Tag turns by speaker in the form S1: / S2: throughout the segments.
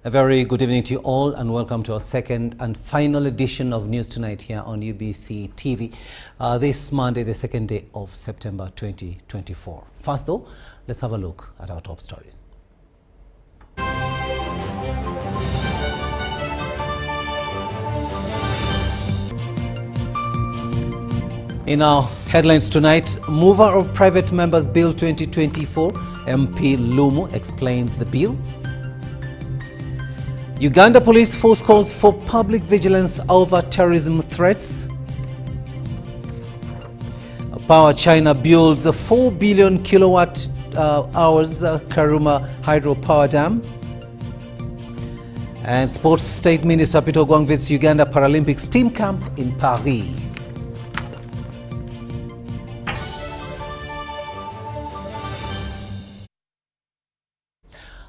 S1: A very good evening to you all and welcome to our second and final edition of News Tonight here on UBC TV this Monday, the second day of September 2024. First though, let's have a look at our top stories. In our headlines tonight, mover of Private Members Bill 2024, MP Lumu explains the bill. Uganda Police Force calls for public vigilance over terrorism threats. Power China builds a 4 billion kilowatt hours Karuma hydropower dam. And Sports State Minister Peter Ogwang visits Uganda Paralympics team camp in Paris.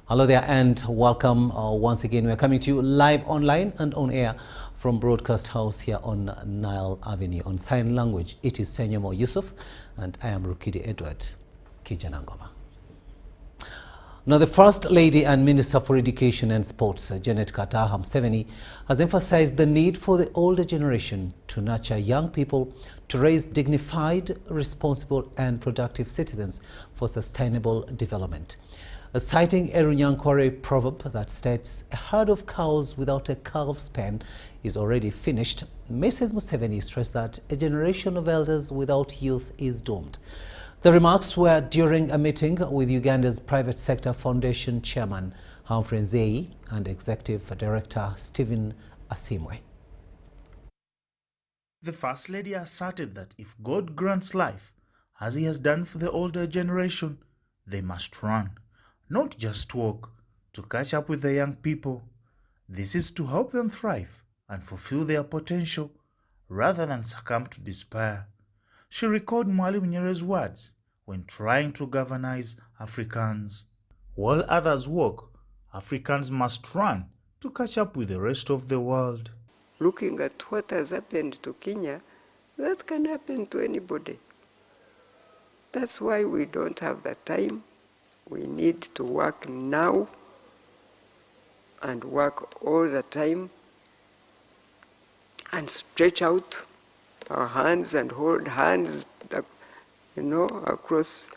S1: Hello there and welcome once again. We are coming to you live online and on air from Broadcast House here on Nile Avenue. On sign language, it is Senyomo Yusuf and I am Rukidi Kiijanangoma. Now, the First Lady and Minister for Education and Sports, Janet Kataha Museveni, has emphasized the need for the older generation to nurture young people to raise dignified, responsible and productive citizens for sustainable development. Citing a Runyankware proverb that states, "A herd of cows without a calf's pen is already finished," Mrs. Museveni stressed that a generation of elders without youth is doomed. The remarks were during a meeting with Uganda's Private Sector Foundation Chairman Humphrey Nzei and Executive Director Stephen Asimwe.
S2: The First Lady asserted that if God grants life, as He has done for the older generation, they must run. Not just walk, to catch up with the young people. This is to help them thrive and fulfill their potential rather than succumb to despair. She recalled Mwalimu Nyerere's words when trying to galvanize Africans. While others walk, Africans must run to catch up with the rest of the world.
S3: Looking at what has happened to Kenya, that can happen to anybody. That's why we don't have the time. We need to work now and work all the time and stretch out our hands and hold hands, across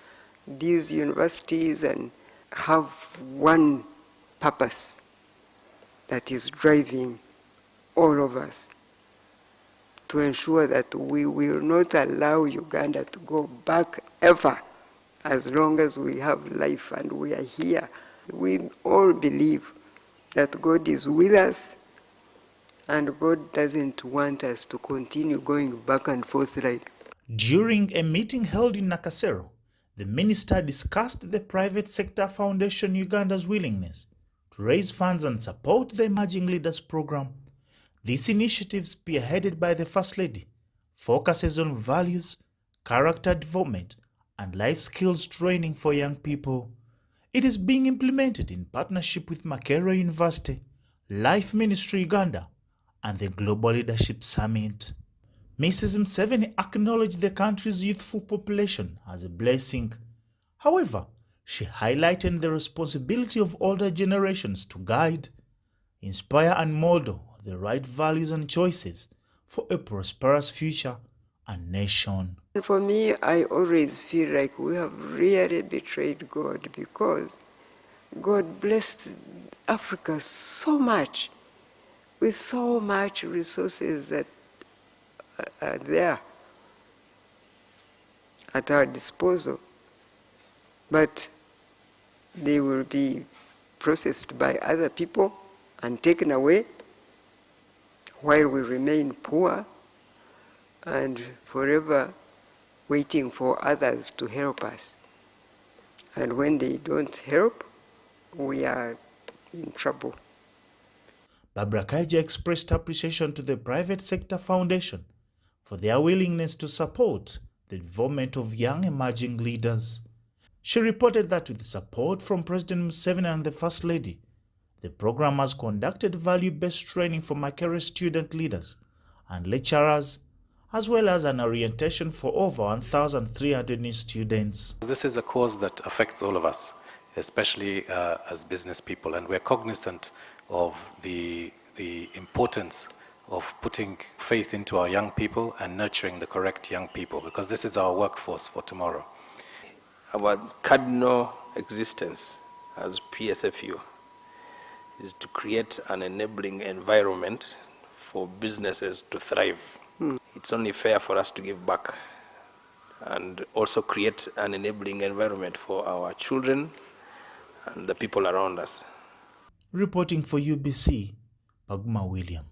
S3: these universities and have one purpose that is driving all of us to ensure that we will not allow Uganda to go back ever. As long as we have life and we are here, we all believe that God is with us and God doesn't want us to continue going back and forth like.
S2: During a meeting held in Nakasero, the minister discussed the Private Sector Foundation Uganda's willingness to raise funds and support the Emerging Leaders Program. This initiative, spearheaded by the First Lady, focuses on values, character development, and life skills training for young people. It is being implemented in partnership with Makerere University, Life Ministry Uganda, and the Global Leadership Summit. Mrs. Museveni acknowledged the country's youthful population as a blessing. However, she highlighted the responsibility of older generations to guide, inspire and model the right values and choices for a prosperous future a nation.
S3: For me, I always feel like we have really betrayed God, because God blessed Africa so much, with so much resources that are there at our disposal. But they will be processed by other people and taken away while we remain poor and forever waiting for others to help us. And when they don't help, we are in trouble.
S2: Barbara Kaija expressed appreciation to the Private Sector Foundation for their willingness to support the development of young emerging leaders. She reported that with support from President Museveni and the First Lady, the program has conducted value-based training for Makerere student leaders and lecturers, as well as an orientation for over 1,300 new students.
S4: This is a cause that affects all of us, especially as business people, and we're cognizant of the importance of putting faith into our young people and nurturing the correct young people, because this is our workforce for tomorrow.
S5: Our cardinal existence as PSFU is to create an enabling environment for businesses to thrive. It's only fair for us to give back and also create an enabling environment for our children and the people around us.
S2: Reporting for UBC, Paguma William.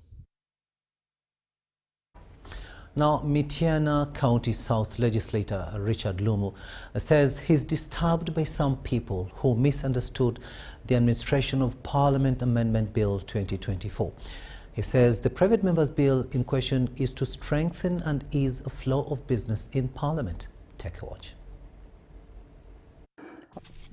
S1: Now, Mityana County South Legislator Richard Lumu says he's disturbed by some people who misunderstood the Administration of Parliament Amendment Bill 2024. He says the private members' bill in question is to strengthen and ease a flow of business in Parliament. Take a watch.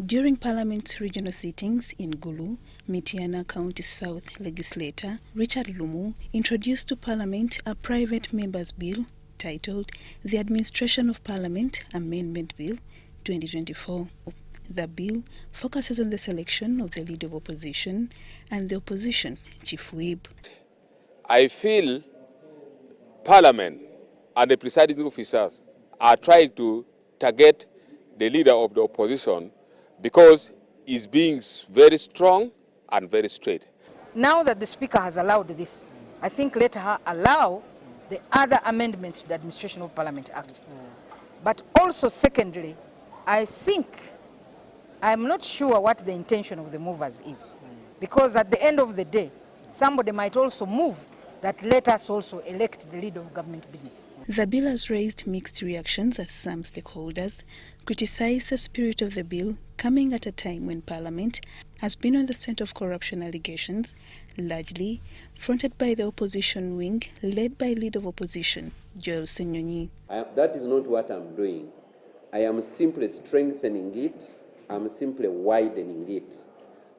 S6: During Parliament's regional sittings in Gulu, Mityana County South Legislator Richard Lumu introduced to Parliament a private members' bill titled the Administration of Parliament Amendment Bill 2024. The bill focuses on the selection of the Leader of Opposition and the Opposition Chief Whip.
S7: I feel Parliament and the presiding officers are trying to target the Leader of the Opposition because he's being very strong and very straight.
S8: Now that the Speaker has allowed this, I think let her allow the other amendments to the Administration of Parliament Act. But also, secondly, I'm not sure what the intention of the movers is. Because at the end of the day, somebody might also move that let us also elect the leader of government business.
S6: The bill has raised mixed reactions as some stakeholders criticize the spirit of the bill coming at a time when Parliament has been on the scent of corruption allegations, largely fronted by the opposition wing led by Leader of Opposition Joel Senyonyi.
S9: That is not what I'm doing. I am simply strengthening it. I'm simply widening it.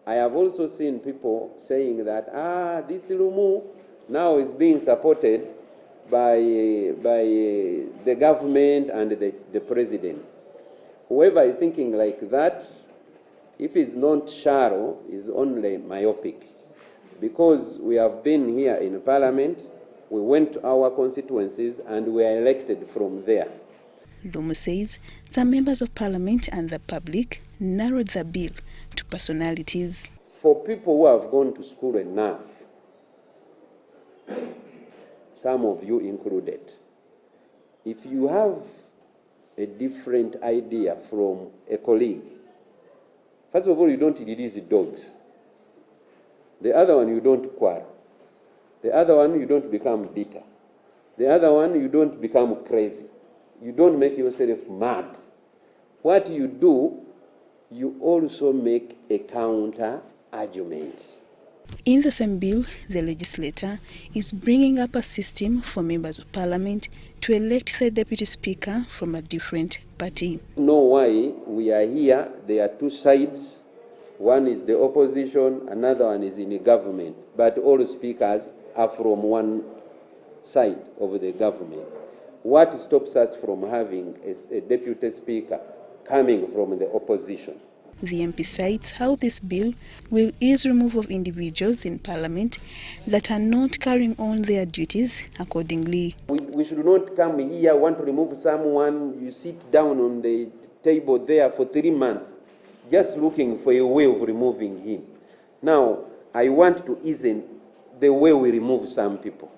S9: I have also seen people saying that, this Lumu now is being supported by the government and the president. Whoever is thinking like that, if it's not shallow, is only myopic. Because we have been here in Parliament, we went to our constituencies and we are elected from there.
S6: Lumu says some members of Parliament and the public narrowed the bill to personalities.
S9: For people who have gone to school enough, some of you included, if you have a different idea from a colleague, first of all, you don't release dogs. The other one, you don't quarrel. The other one, you don't become bitter. The other one, you don't become crazy. You don't make yourself mad. What you do, you also make a counter argument.
S6: In the same bill, the legislator is bringing up a system for members of Parliament to elect the Deputy Speaker from a different party.
S9: Know why we are here. There are two sides. One is the opposition, another one is in the government. But all speakers are from one side of the government. What stops us from having a Deputy Speaker coming from the opposition?
S6: The MP cites how this bill will ease removal of individuals in Parliament that are not carrying on their duties accordingly.
S9: We should not come here, want to remove someone, you sit down on the table there for 3 months, just looking for a way of removing him. Now, I want to ease the way we remove some people.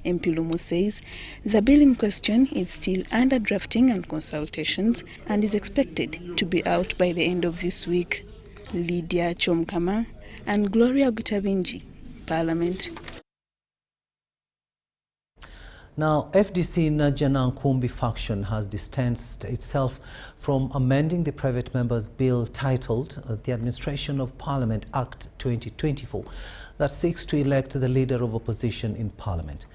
S6: MP Lumu says the bill in question is still under drafting and consultations and is expected to be out by the end of this week. Lydia Chomkama and Gloria Gutavinji, Parliament.
S1: Now, FDC Kiijanangoma faction has distanced itself from amending the private members' bill titled the Administration of Parliament Act 2024 that seeks to elect the leader of opposition in Parliament.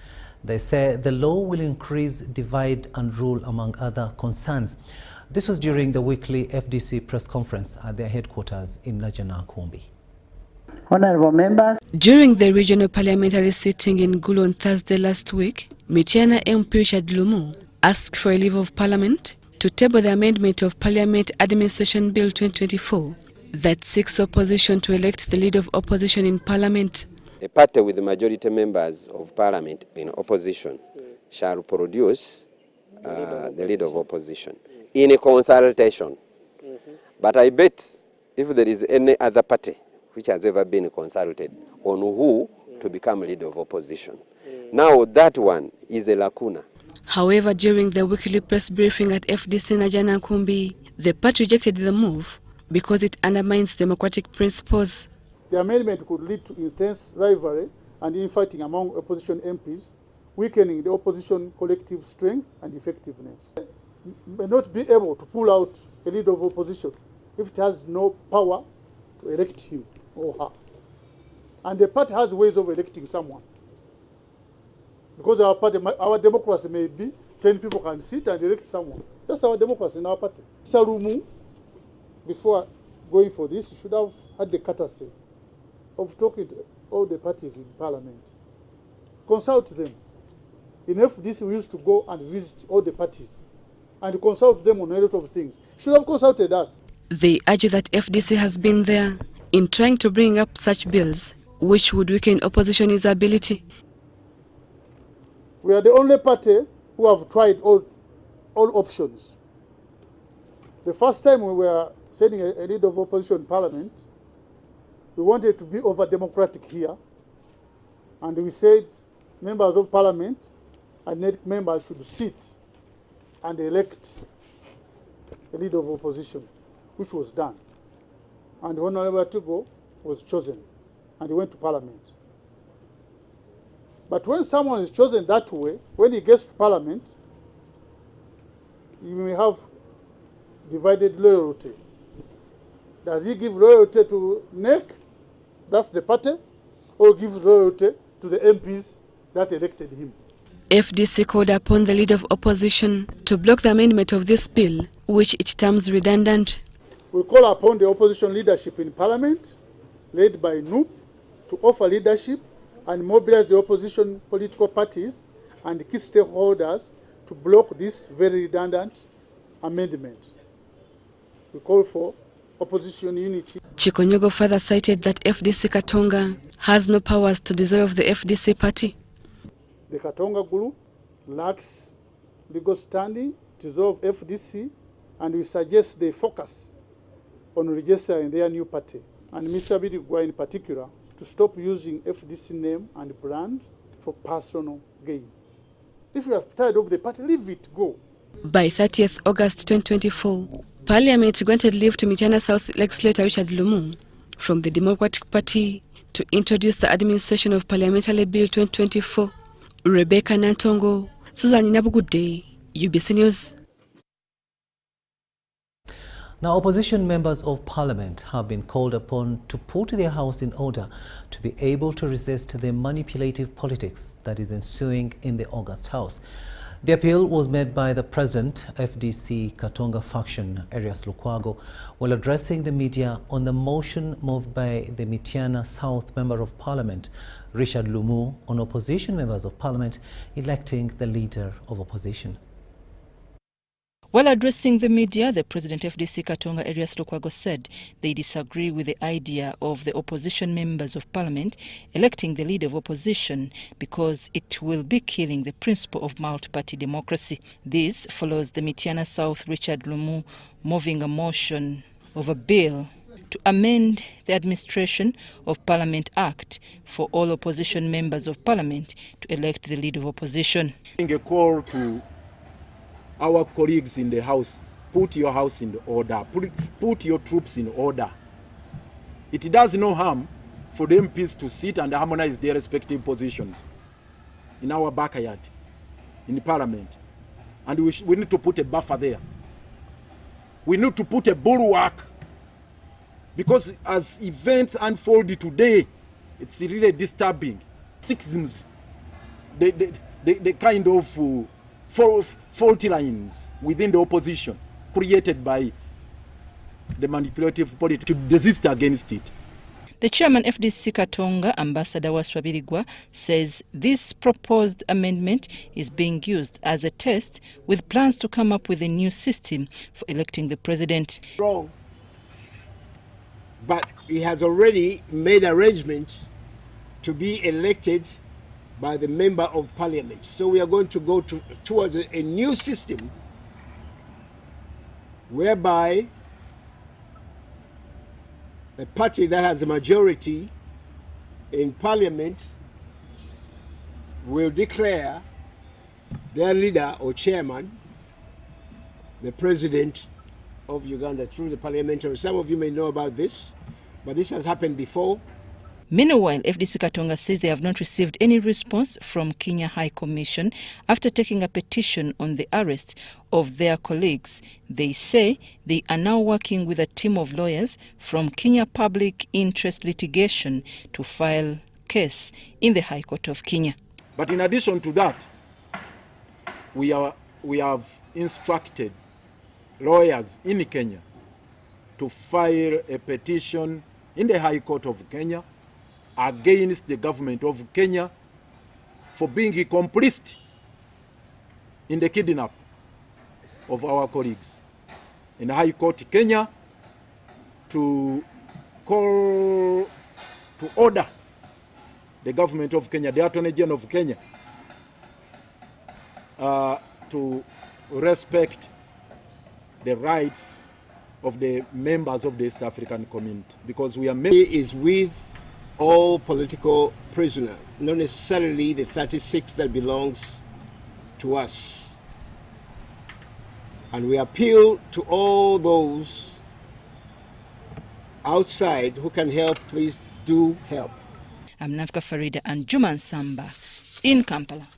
S1: They say the law will increase divide and rule among other concerns. This was during the weekly FDC press conference at their headquarters in Kiijanangoma.
S10: Honorable members.
S11: During the regional parliamentary sitting in Gulu on Thursday last week, Mityana MP Richard Lumu asked for a leave of parliament to table the amendment of Parliament Administration Bill 2024 that seeks opposition to elect the leader of opposition in Parliament.
S9: A party with the majority members of Parliament in opposition shall produce the leader of opposition in a consultation. But I bet if there is any other party which has ever been consulted on who to become leader of opposition, now that one is a lacuna.
S11: However, during the weekly press briefing at FDC Kiijanangoma, the party rejected the move because it undermines democratic principles.
S10: The amendment could lead to intense rivalry and infighting among opposition MPs, weakening the opposition collective strength and effectiveness. It may not be able to pull out a leader of opposition if it has no power to elect him or her. And the party has ways of electing someone. Because our party, our democracy may be 10 people can sit and elect someone. That's our democracy in our party. Mr. Lumu, before going for this, should have had the courtesy of talking to all the parties in Parliament. Consult them. In FDC, we used to go and visit all the parties and consult them on a lot of things. Should have consulted us.
S11: They argue that FDC has been there in trying to bring up such bills, which would weaken opposition's ability.
S10: We are the only party who have tried all options. The first time we were sending a leader of opposition in Parliament, we wanted to be over democratic here, and we said members of Parliament and NEDC members should sit and elect a leader of opposition, which was done. And Honorable Tigo was chosen, and he went to Parliament. But when someone is chosen that way, when he gets to Parliament, you may have divided loyalty. Does he give loyalty to NEC, that's the party, or give loyalty to the MPs that elected him?
S11: FDC called upon the leader of opposition to block the amendment of this bill, which it terms redundant.
S10: We call upon the opposition leadership in Parliament, led by NUP, to offer leadership and mobilize the opposition political parties and key stakeholders to block this very redundant amendment. We call for opposition unity.
S11: Chikonyogo further cited that FDC Katonga has no powers to dissolve the FDC party.
S10: The Katonga group lacks legal standing to dissolve FDC, and we suggest they focus on registering their new party, and Mr. Bidigwa in particular, to stop using FDC name and brand for personal gain. If you are tired of the party, leave it, go.
S11: By 30th August 2024, Parliament granted leave to Mityana South legislator Richard Lumu from the Democratic Party to introduce the administration of Parliamentary Bill 2024. Rebecca Nantongo, Susan Inabugude, UBC News.
S1: Now, opposition members of Parliament have been called upon to put their house in order to be able to resist the manipulative politics that is ensuing in the August House. The appeal was made by the President, FDC Katonga faction, Arias Lukwago, while addressing the media on the motion moved by the Mityana South Member of Parliament, Richard Lumu, on opposition members of Parliament electing the leader of opposition.
S12: While addressing the media, the President FDC Katonga Erias Lukwago said they disagree with the idea of the opposition members of parliament electing the leader of opposition because it will be killing the principle of multi-party democracy. This follows the Mityana South Richard Lumu moving a motion of a bill to amend the Administration of Parliament Act for all opposition members of parliament to elect the leader of opposition.
S13: A call to our colleagues in the House, put your house in order, put your troops in order. It does no harm for the MPs to sit and harmonize their respective positions in our backyard, in the parliament. And we need to put a buffer there. We need to put a bulwark, because as events unfold today, it's really disturbing. Sexisms, the kind of faulty lines within the opposition created by the manipulative politics, to desist against it.
S12: The chairman FDC Katonga, Ambassador Waswabirigwa, says this proposed amendment is being used as a test with plans to come up with a new system for electing the president.
S14: Wrong. But he has already made arrangements to be elected by the member of parliament. So we are going to go towards a new system whereby a party that has a majority in parliament will declare their leader or chairman, the president of Uganda, through the parliamentary. Some of you may know about this, but this has happened before.
S12: Meanwhile, FDC Katonga says they have not received any response from Kenya High Commission after taking a petition on the arrest of their colleagues. They say they are now working with a team of lawyers from Kenya Public Interest Litigation to file case in the High Court of Kenya.
S13: But in addition to that, we have instructed lawyers in Kenya to file a petition in the High Court of Kenya against the government of Kenya for being complicit in the kidnap of our colleagues. In the High Court Kenya to order the government of Kenya, the Attorney General of Kenya, to respect the rights of the members of the East African community, because we are
S14: is with all political prisoners, not necessarily the 36 that belongs to us. And we appeal to all those outside who can help, please do help.
S12: I'm Nafka Farida and Juman Samba in Kampala.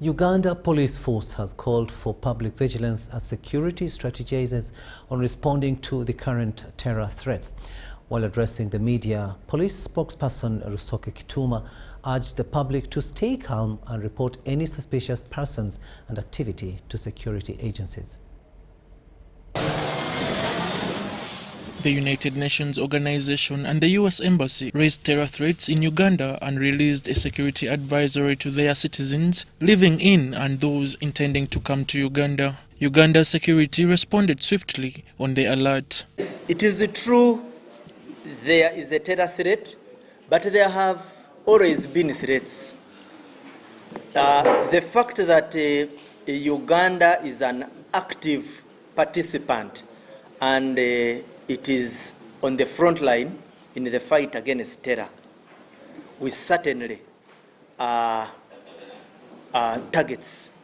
S1: Uganda Police Force has called for public vigilance as security strategizes on responding to the current terror threats. While addressing the media, police spokesperson Rusoke Kituma urged the public to stay calm and report any suspicious persons and activity to security agencies.
S2: The United Nations Organization and the U.S. Embassy raised terror threats in Uganda and released a security advisory to their citizens living in and those intending to come to Uganda. Uganda's security responded swiftly on the alert.
S15: It is true there is a terror threat, but there have always been threats. The fact that Uganda is an active participant and it is on the front line in the fight against terror, we certainly are targets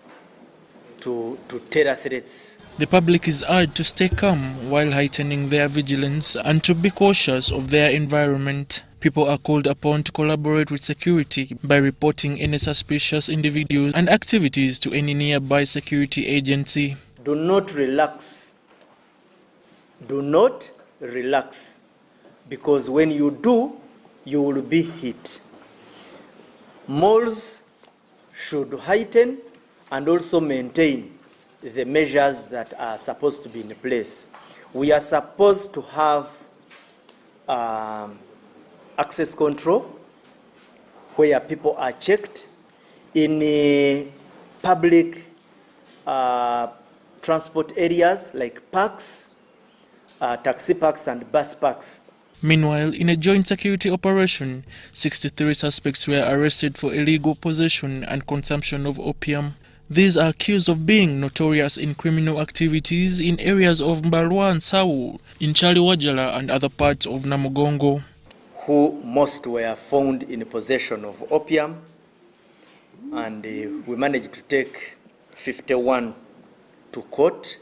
S15: to terror threats.
S2: The public is urged to stay calm while heightening their vigilance and to be cautious of their environment. People are called upon to collaborate with security by reporting any suspicious individuals and activities to any nearby security agency.
S15: Do not relax. Do not relax, because when you do, you will be hit. Malls should heighten and also maintain the measures that are supposed to be in place. We are supposed to have access control where people are checked. In public transport areas like parks, taxi parks and bus parks.
S16: Meanwhile, in a joint security operation, 63 suspects were arrested for illegal possession and consumption of opium. These are accused of being notorious in criminal activities in areas of Mbalwa and Sawu, in Chaliwajala and other parts of Namugongo.
S15: Who most were found in possession of opium, and we managed to take 51 to court.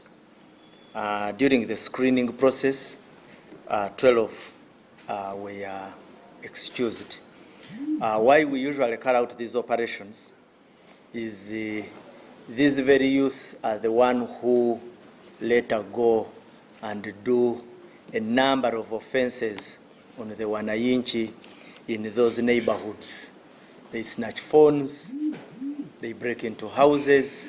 S15: During the screening process, 12 were excused. Why we usually carry out these operations is these very youths are the one who later go and do a number of offenses on the wananchi in those neighborhoods. They snatch phones, they break into houses,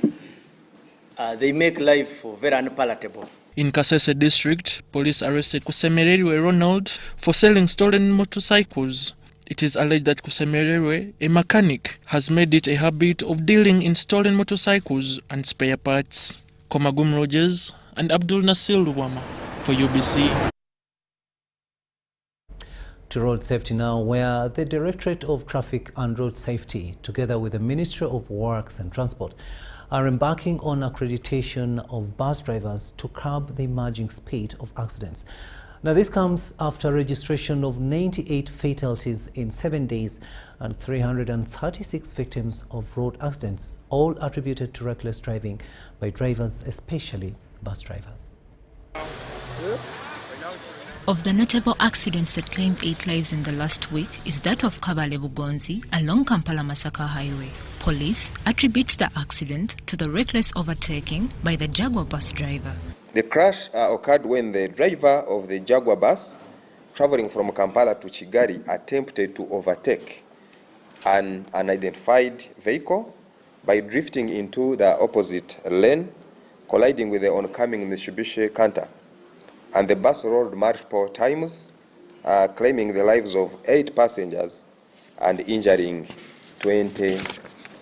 S15: they make life very unpalatable.
S16: In Kasese district, police arrested Kusemererwe Ronald for selling stolen motorcycles. It is alleged that Kusemererwe, a mechanic, has made it a habit of dealing in stolen motorcycles and spare parts. Komagum Rogers and Abdul Nasir Luwama for UBC.
S1: To road safety now, where the Directorate of Traffic and Road Safety, together with the Ministry of Works and Transport, are embarking on accreditation of bus drivers to curb the emerging spate of accidents. Now, this comes after registration of 98 fatalities in 7 days and 336 victims of road accidents, all attributed to reckless driving by drivers, especially bus drivers.
S17: Of the notable accidents that claimed 8 lives in the last week is that of Kabale Bugonzi along Kampala-Masaka Highway. Police attributes the accident to the reckless overtaking by the Jaguar bus driver.
S18: The crash occurred when the driver of the Jaguar bus traveling from Kampala to Kigali attempted to overtake an unidentified vehicle by drifting into the opposite lane, colliding with the oncoming Mitsubishi Canter. And the bus rolled multiple times, claiming the lives of 8 passengers and injuring 20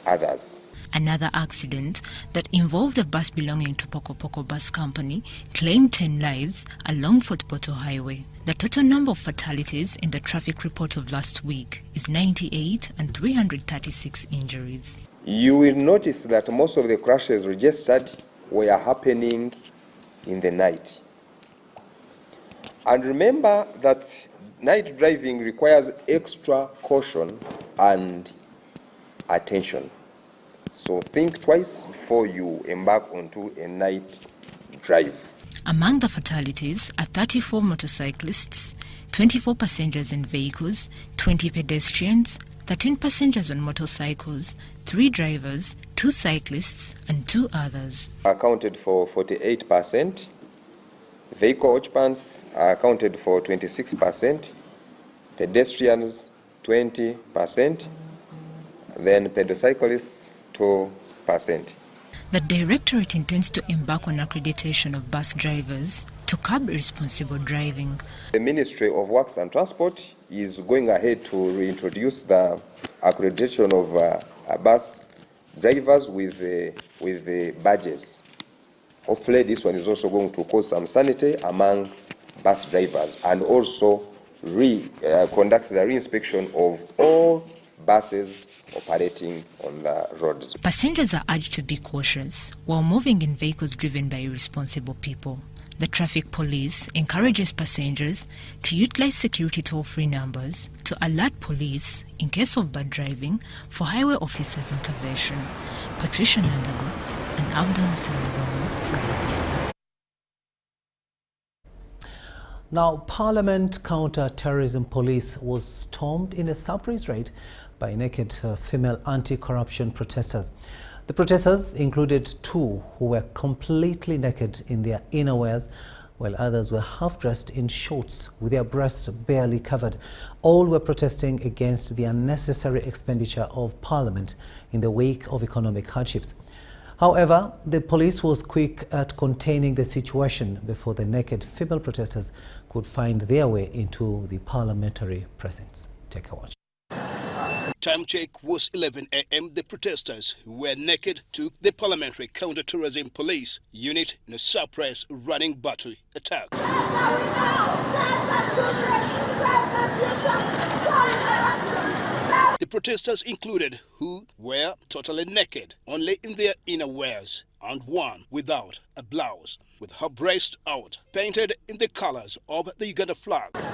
S18: others.
S17: Another accident that involved a bus belonging to Poko Poko Bus Company claimed 10 lives along Fort Portal Highway. The total number of fatalities in the traffic report of last week is 98 and 336 injuries.
S18: You will notice that most of the crashes registered were happening in the night. And remember that night driving requires extra caution and attention. So think twice before you embark onto a night drive.
S17: Among the fatalities are 34 motorcyclists, 24 passengers in vehicles, 20 pedestrians, 13 passengers on motorcycles, 3 drivers, 2 cyclists, and 2 others.
S18: Accounted for 48%. Vehicle occupants are accounted for 26%, pedestrians 20%, then pedocyclists 2%.
S17: The Directorate intends to embark on accreditation of bus drivers to curb irresponsible driving.
S18: The Ministry of Works and Transport is going ahead to reintroduce the accreditation of bus drivers with the badges. Hopefully this one is also going to cause some sanity among bus drivers and also conduct the reinspection of all buses operating on the roads.
S17: Passengers are urged to be cautious while moving in vehicles driven by irresponsible people. The traffic police encourages passengers to utilize security toll-free numbers to alert police in case of bad driving for highway officers' intervention. Patricia Nandago and Abdul Nasir for UBC.
S1: Now, Parliament Counter-Terrorism Police was stormed in a surprise raid by naked female anti-corruption protesters. The protesters included 2 who were completely naked in their innerwears, while others were half-dressed in shorts with their breasts barely covered. All were protesting against the unnecessary expenditure of Parliament in the wake of economic hardships. However, the police was quick at containing the situation before the naked female protesters could find their way into the parliamentary precincts. Take a watch.
S19: Time check was 11 a.m. The protesters, who were naked, took the Parliamentary Counter-Terrorism Police unit in a suppressed running battery attack. The protesters included who were totally naked, only in their inner wears, and one without a blouse, with her breast out, painted in the colors of the Uganda flag.
S20: Save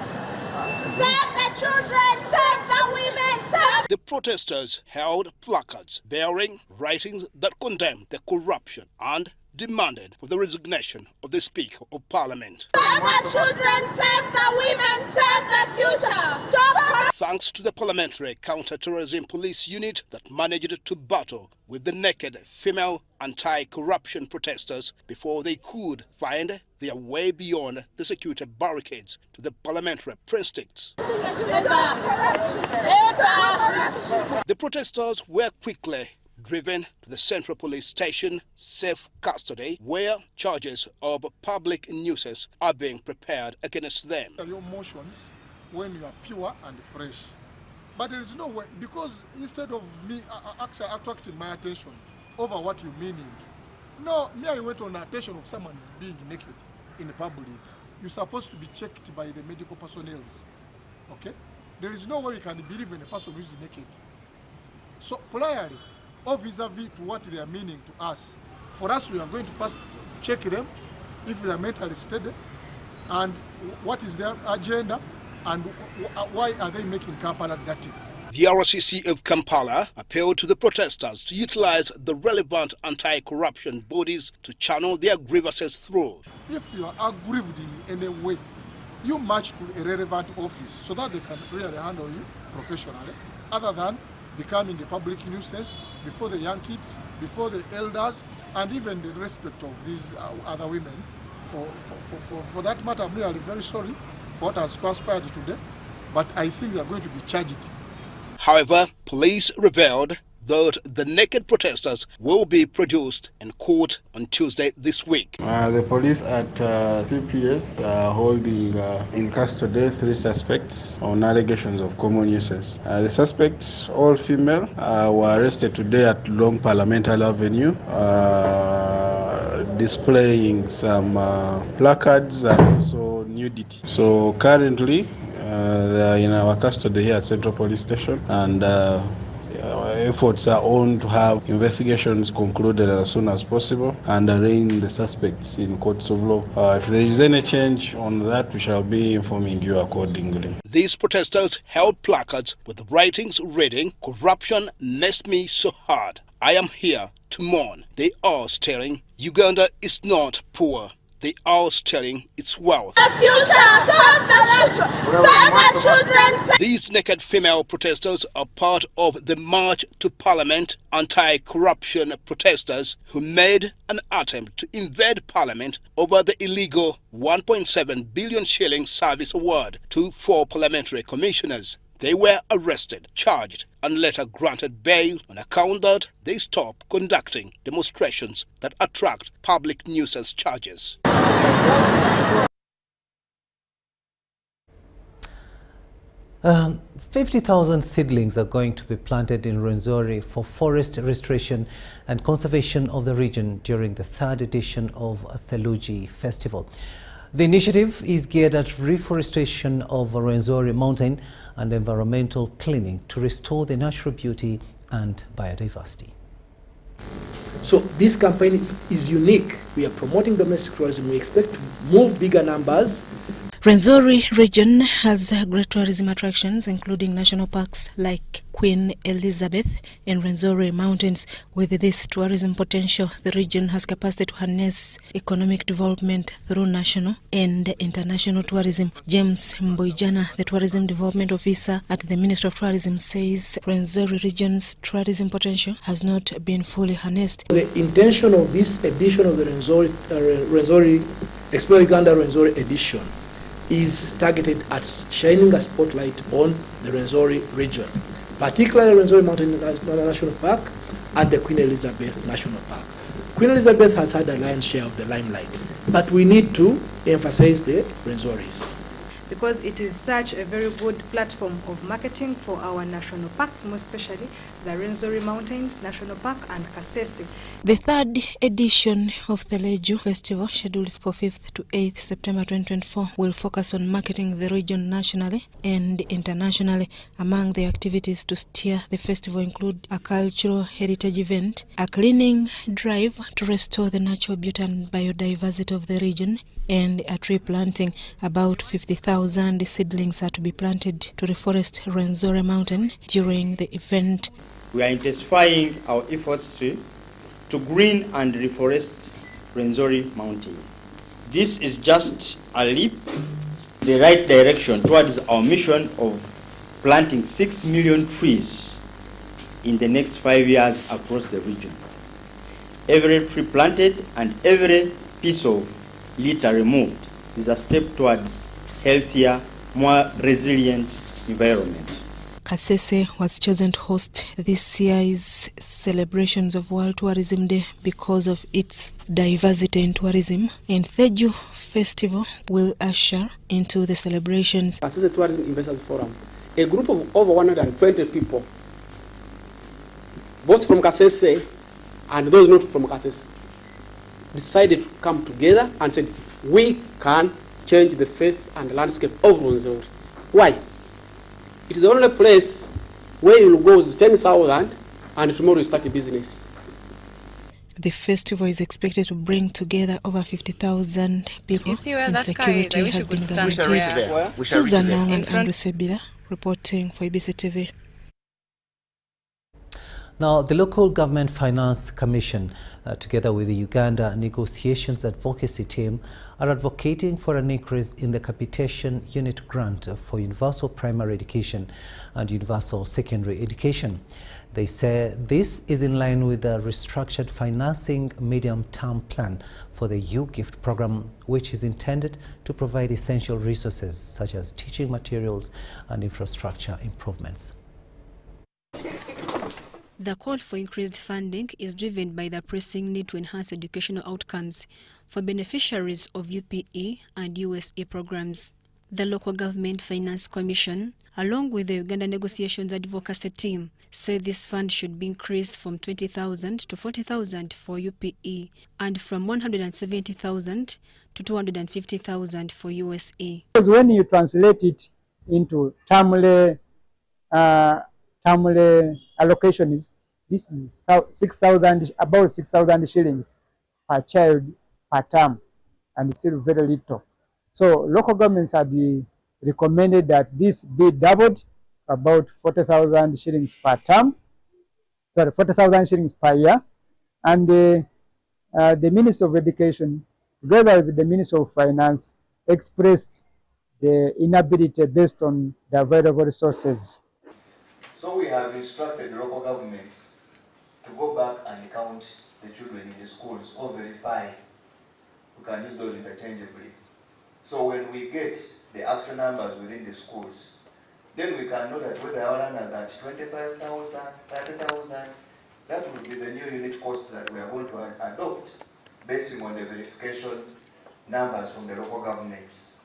S20: the children, save the women, save...
S19: The protesters held placards bearing writings that condemned the corruption and demanded for the resignation of the Speaker of Parliament.
S20: Save the children, save the women, save the future. Stop corruption.
S19: Thanks to the Parliamentary Counter-Terrorism Police unit that managed to battle with the naked female anti-corruption protesters before they could find their way beyond the security barricades to the parliamentary precincts. The protesters were quickly driven to the Central Police Station, safe custody, where charges of public nuisance are being prepared against them.
S10: Your emotions when you are pure and fresh. But there is no way, because instead of me actually attracting my attention over what you're meaning, no, me I went on attention of someone is being naked in the public. You're supposed to be checked by the medical personnel. Okay? There is no way we can believe in a person who is naked. So priorly, or vis-a-vis to what they are meaning to us. For us, we are going to first check them if they are mentally steady and what is their agenda and why are they making Kampala dirty.
S19: The RCC of Kampala appealed to the protesters to utilize the relevant anti-corruption bodies to channel their grievances through.
S10: If you are aggrieved in any way, you march to a relevant office so that they can really handle you professionally, other than becoming a public nuisance before the young kids, before the elders, and even the respect of these other women. For that matter, I'm really very sorry for what has transpired today, but I think they are going to be charged.
S19: However, police revealed that the naked protesters will be produced in court on Tuesday this week.
S21: The police at CPS are holding in custody 3 suspects on allegations of common nuisance. The suspects, all female, were arrested today at Long Parliamentary Avenue, displaying some placards and also nudity. So currently, they are in our custody here at Central Police Station, and efforts are on to have investigations concluded as soon as possible and arraign the suspects in courts of law. If there is any change on that, we shall be informing you accordingly.
S19: These protesters held placards with writings reading, "Corruption makes me so hard. I am here to mourn." They are stating, Uganda is not poor. They are stealing its wealth.
S20: The future, save the children.
S19: These naked female protesters are part of the March to Parliament anti-corruption protesters who made an attempt to invade Parliament over the illegal 1.7 billion shilling service award to 4 parliamentary commissioners. They were arrested, charged, and later granted bail on account that they stopped conducting demonstrations that attract public nuisance charges.
S1: 50,000 seedlings are going to be planted in Rwenzori for forest restoration and conservation of the region during the 3rd edition of Theluji Festival. The initiative is geared at reforestation of Rwenzori Mountain and environmental cleaning to restore the natural beauty and biodiversity.
S22: So this campaign is unique. We are promoting domestic tourism. We expect to move bigger numbers.
S6: Rwenzori region has great tourism attractions, including national parks like Queen Elizabeth and Rwenzori Mountains. With this tourism potential, the region has capacity to harness economic development through national and international tourism. James Mboijana, the tourism development officer at the Ministry of Tourism, says Rwenzori region's tourism potential has not been fully harnessed.
S22: The intention of this edition of the Rwenzori Explore Uganda Rwenzori edition is targeted at shining a spotlight on the Rwenzori region, particularly Rwenzori Mountain National Park and the Queen Elizabeth National Park. Queen Elizabeth has had a lion's share of the limelight, but we need to emphasize the Rwenzoris.
S3: because it is such a very good platform of marketing for our national parks, most especially the Rwenzori Mountains National Park and Kasese.
S4: The third edition of the Leju Festival, scheduled for 5th to 8th September 2024, will focus on marketing the region nationally and internationally. Among the activities to steer the festival include a cultural heritage event, a cleaning drive to restore the natural beauty and biodiversity of the region, and a tree planting. About 50,000 seedlings are to be planted to reforest Rwenzori Mountain during the event.
S23: We are intensifying our efforts to green and reforest Rwenzori Mountain. This is just a leap in the right direction towards our mission of planting 6 million trees in the next 5 years across the region. Every tree planted and every piece of litter removed is a step towards healthier, more resilient environment.
S4: Kasese was chosen to host this year's celebrations of World Tourism Day because of its diversity in tourism, and Leju Festival will usher into the celebrations.
S22: Kasese Tourism Investors Forum, a group of over 120 people, both from Kasese and those not from Kasese, decided to come together and said, we can change the face and landscape of Rwenzori. Why? It's the only place where you will go with 10,000 and tomorrow you start a business.
S4: The festival is expected to bring together over 50,000 people.
S24: You see where
S4: and
S24: that car is? I wish we could stand there.
S4: Susan Nong and Andrew Sebila reporting for ABC TV.
S1: Now, the Local Government Finance Commission, together with the Uganda Negotiations Advocacy Team, are advocating for an increase in the capitation unit grant for universal primary education and universal secondary education. They say this is in line with the restructured financing medium-term plan for the U-Gift program, which is intended to provide essential resources such as teaching materials and infrastructure improvements.
S4: The call for increased funding is driven by the pressing need to enhance educational outcomes for beneficiaries of UPE and USA programs. The Local Government Finance Commission, along with the Uganda Negotiations Advocacy Team, say this fund should be increased from 20,000 to 40,000 for UPE and from 170,000 to 250,000 for USA.
S25: Because when you translate it into termly allocations, this is 6,000, about 6,000 shillings per child per term, and still very little. So local governments have recommended that this be doubled, about 40,000 shillings per term, sorry, 40,000 shillings per year, and the Minister of Education, together with the Minister of Finance, expressed the inability based on the available resources.
S26: So we have instructed local governments to go back and count the children in the schools or verify. We can use those interchangeably. So when we get the actual numbers within the schools, then we can know that whether our learners are at 25,000, 30,000, that will be the new unit cost that we are going to adopt based on the verification numbers from the local governments.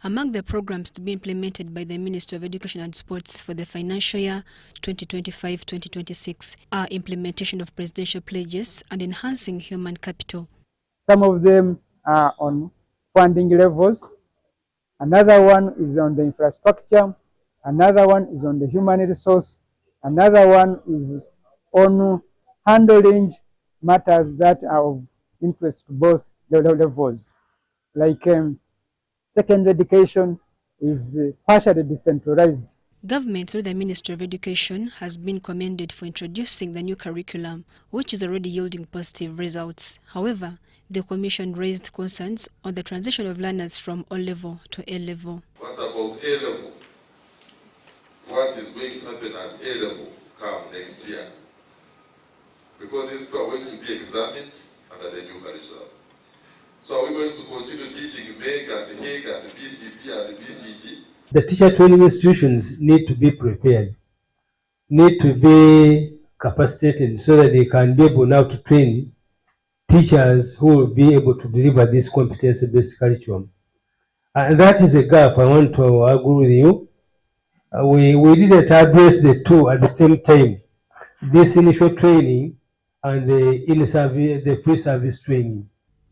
S4: Among the programs to be implemented by the Ministry of Education and Sports for the financial year 2025-2026 are implementation of presidential pledges and enhancing human capital.
S25: Some of them are on funding levels. Another one is on the infrastructure. Another one is on the human resource. Another one is on handling matters that are of interest to both levels, like secondary education is partially decentralized.
S4: Government, through the Ministry of Education, has been commended for introducing the new curriculum, which is already yielding positive results. However, the Commission raised concerns on the transition of learners from O-level to A-level.
S27: What about A-level? What is going to happen at A-level come next year? Because these people are going to be examined under the new curriculum. So are we going to continue teaching MEG and HIG and BCP and BCG?
S28: The teacher training institutions need to be prepared, need to be capacitated so that they can be able now to train teachers who will be able to deliver this competency-based curriculum. And that is a gap I want to agree with you. We didn't address the two at the same time. This initial training and the pre-service training.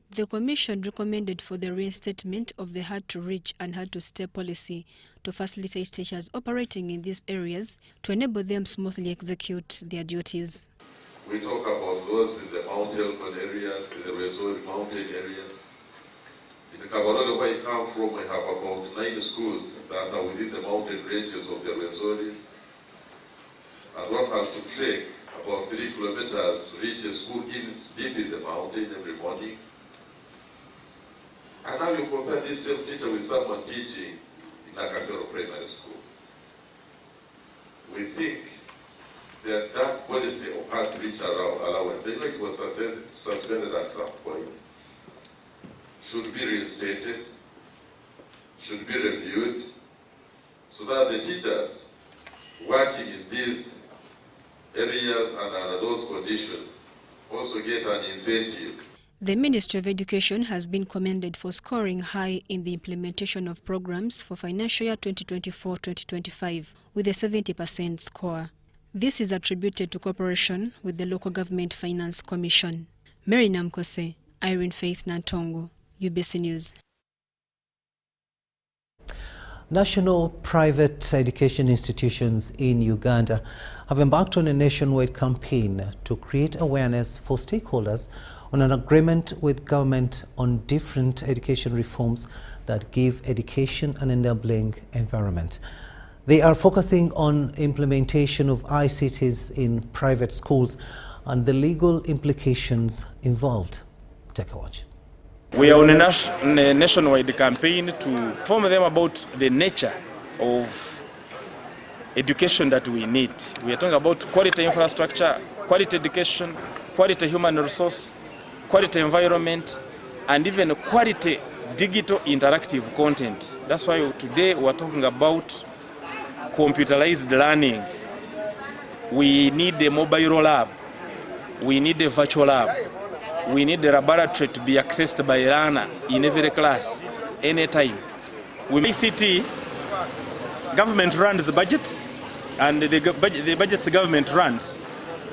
S5: The Commission recommended for the reinstatement of the hard-to-reach and hard-to-stay policy to facilitate teachers operating in these areas to enable them smoothly execute their duties.
S27: We talk about those in the mountain areas, in the resort mountain areas. In Kabarole, where I come from, we have about 9 schools that are within the mountain ranges of the resorts. And one has to trek about 3 kilometers to reach a school deep in the mountain every morning. And now you compare this same teacher with someone teaching in Nakasero Primary School. We think that that policy of hard-to-reach allowance, it was suspended at some point, should be reinstated, should be reviewed, so that the teachers working in these areas and under those conditions also get an incentive.
S5: The Ministry of Education has been commended for scoring high in the implementation of programs for financial year 2024-2025 with a 70% score. This is attributed to cooperation with the Local Government Finance Commission. Mary Namkose, Irene Faith Nantongo, UBC News.
S1: National private education institutions in Uganda have embarked on a nationwide campaign to create awareness for stakeholders on an agreement with government on different education reforms that give education an enabling environment. They are focusing on implementation of ICTs in private schools and the legal implications involved. Take a watch.
S7: We are on a nationwide campaign to inform them about the nature of education that we need. We are talking about quality infrastructure, quality education, quality human resource, quality environment, and even quality digital interactive content. That's why today we are talking about computerized learning. We need a mobile lab. We need a virtual lab. We need the laboratory to be accessed by a learner in every class, anytime. With ICT, government runs the budgets, and the budgets the government runs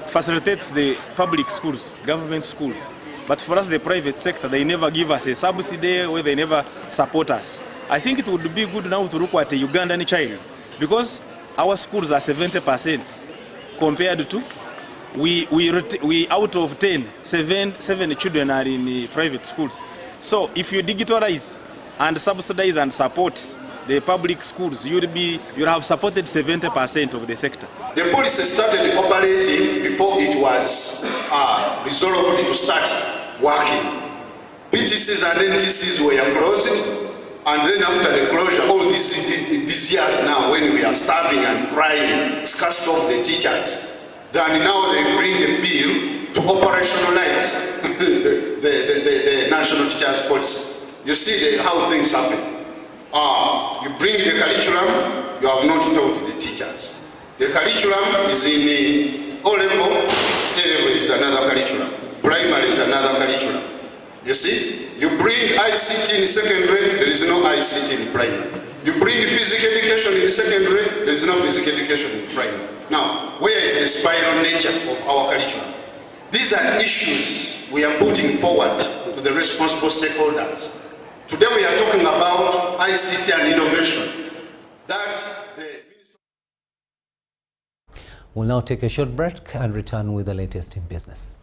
S7: facilitates the public schools, government schools. But for us, the private sector, they never give us a subsidy or they never support us. I think it would be good now to look at a Ugandan child, because our schools are 70% compared to, we out of 10, seven children are in private schools. So if you digitalize and subsidize and support the public schools, you'll have supported 70% of the sector.
S8: The policy started operating before it was resolved to start working. PTCs and NTCs were closed, and then after the closure, all these years now, when we are starving and crying, scarcity of the teachers, then now they bring a bill to operationalize the national teachers policy. You see how things happen. You bring the curriculum, you have not taught the teachers. The curriculum is in O-level, A-level is another curriculum, primary is another curriculum. You see, you bring ICT in secondary, there is no ICT in primary. You bring physical education in secondary, there is no physical education in primary. Now, where is the spiral nature of our curriculum? These are issues we are putting forward to the responsible stakeholders. Today we are talking about ICT and innovation.
S1: We'll now take a short break and return with the latest in business.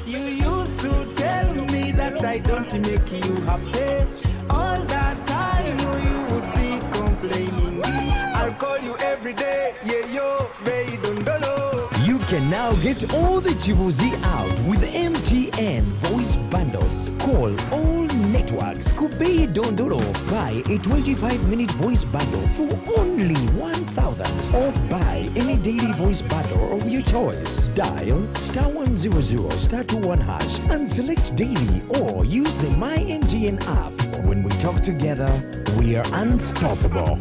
S9: You used to tell me that I don't make you happy. All that time you would be complaining. I'll call you every day, yeah, yo, baby, don't know.
S11: You can now get all the Chibuzi out with MTN voice bundles. Call all networks, Kubei Dondoro. Buy a 25-minute voice bundle for only 1,000, or buy any daily voice bundle of your choice. Dial *100 *21# and select daily, or use the My MTN app. When we talk together, we are unstoppable.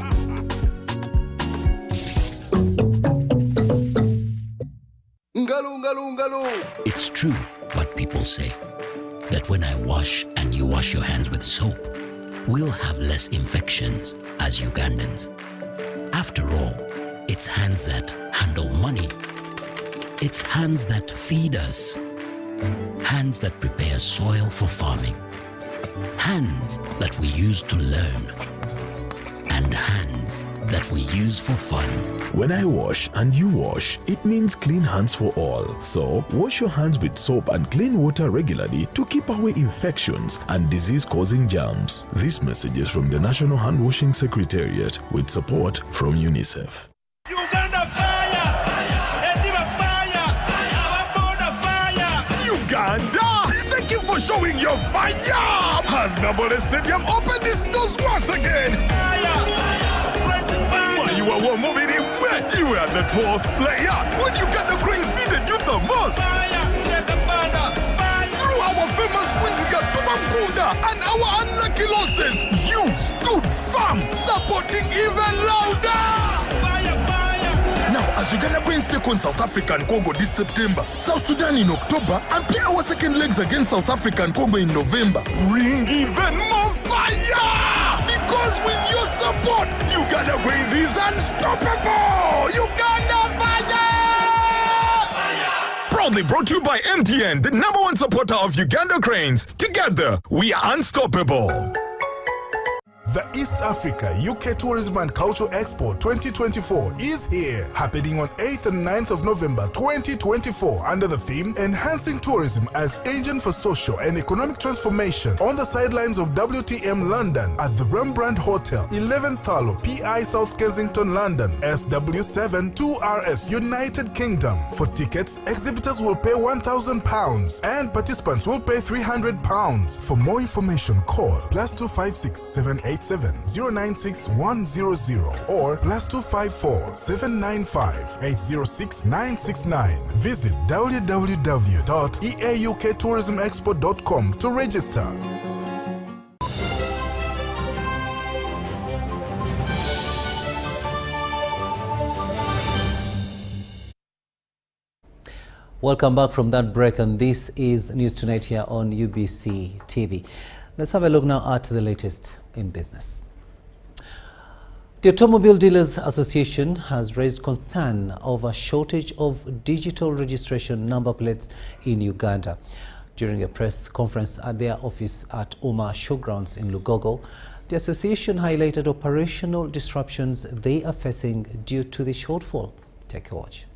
S2: It's true what people say, that when I wash and you wash your hands with soap, we'll have less infections as Ugandans. After all, it's hands that handle money. It's hands that feed us. Hands that prepare soil for farming. Hands that we use to learn. And hands that we use for fun.
S12: When I wash and you wash, it means clean hands for all. So, wash your hands with soap and clean water regularly to keep away infections and disease-causing germs. This message is from the National Hand Washing Secretariat with support from UNICEF.
S9: Uganda fire! Endiba fire! Our border fire!
S13: Uganda! Thank you for showing your fire! Has Nambole Stadium opened its doors once again? You were one movie, you were the 12th player when Uganda Cranes needed you the most. Through our famous wins against Bubangunda and our unlucky losses, you stood firm, supporting even louder. Now, as Uganda Cranes take on South Africa and Congo this September, South Sudan in October, and play our second legs against South Africa and Congo in November, bring even more fire! Because with your support, Uganda Cranes is unstoppable! Uganda Fire! Proudly brought to you by MTN, the #1 supporter of Uganda Cranes. Together, we are unstoppable.
S14: The East Africa UK Tourism and Culture Expo 2024 is here, happening on 8th and 9th of November 2024 under the theme Enhancing Tourism as Engine for Social and Economic Transformation on the sidelines of WTM London at the Rembrandt Hotel, 11th Thalo, PI South Kensington, London, SW7 2RS, United Kingdom. For tickets, exhibitors will pay £1,000 and participants will pay £300. For more information, call +256 787 096 100 or +254 795 806 969. Visit www.eauktourismexpo.com to register.
S1: Welcome back from that break, and this is News Tonight here on UBC TV. Let's have a look now at the latest in business. The Automobile Dealers Association has raised concern over shortage of digital registration number plates in Uganda. During a press conference at their office at Uma Showgrounds in Lugogo, the association highlighted operational disruptions they are facing due to the shortfall. Take a watch.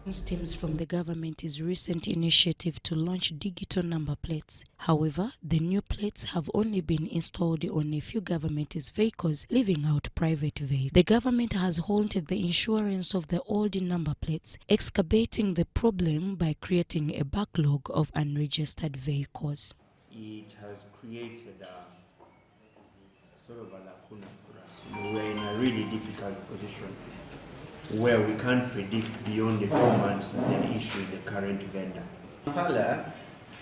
S15: Stems from the government's recent initiative to launch digital number plates. However, the new plates have only been installed on a few government vehicles, leaving out private vehicles. The government has halted the insurance of the old number plates, exacerbating the problem by creating a backlog of unregistered vehicles.
S23: It has created a sort of a lacuna for us. We're in a really difficult position where we can't predict beyond the 4 months and then issue the current vendor.
S16: Kampala,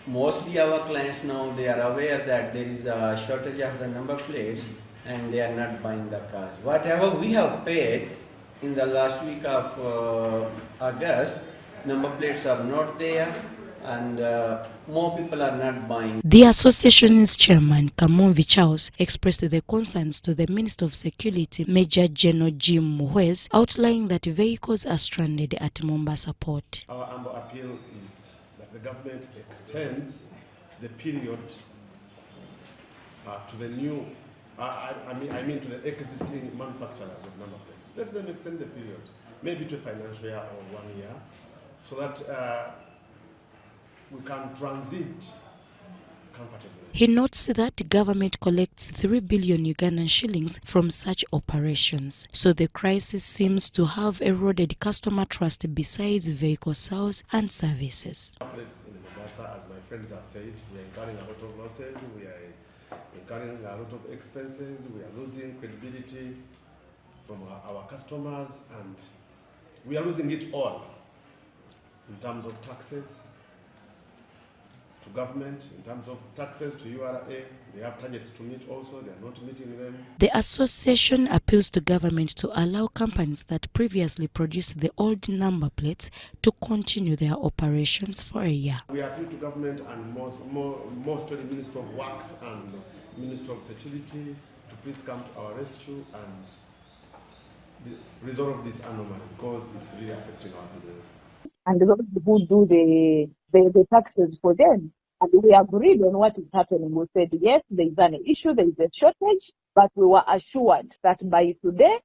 S16: mostly our clients now, they are aware that there is a shortage of the number plates and they are not buying the cars. Whatever we have paid in the last week of August, number plates are not there and more people are not buying.
S15: The association's chairman, Kamonvi Charles, expressed the concerns to the Minister of Security, Major General Jim Muhwez, outlining that vehicles are stranded at Mombasa Port.
S17: Our humble appeal is that the government extends the period to the new, I mean to the existing manufacturers of number plates. Let them extend the period, maybe to a financial year or 1 year, so that we can transit comfortably.
S15: He notes that government collects 3 billion Ugandan shillings from such operations, so the crisis seems to have eroded customer trust besides vehicle sales and services.
S17: In Mombasa, as my friends have said, we are incurring a lot of losses, we are incurring a lot of expenses, we are losing credibility from our customers, and we are losing it all in terms of taxes, to government in terms of taxes to URA. They have targets to meet also, they are not meeting them.
S15: The association appeals to government to allow companies that previously produced the old number plates to continue their operations for a year.
S17: We appeal to government and mostly the Ministry of Works and Ministry of Security to please come to our rescue and resolve this anomaly because it's really affecting our business.
S3: And those who do the taxes for them. And we agreed on what is happening. We said, yes, there is an issue, there is a shortage, but we were assured that by today,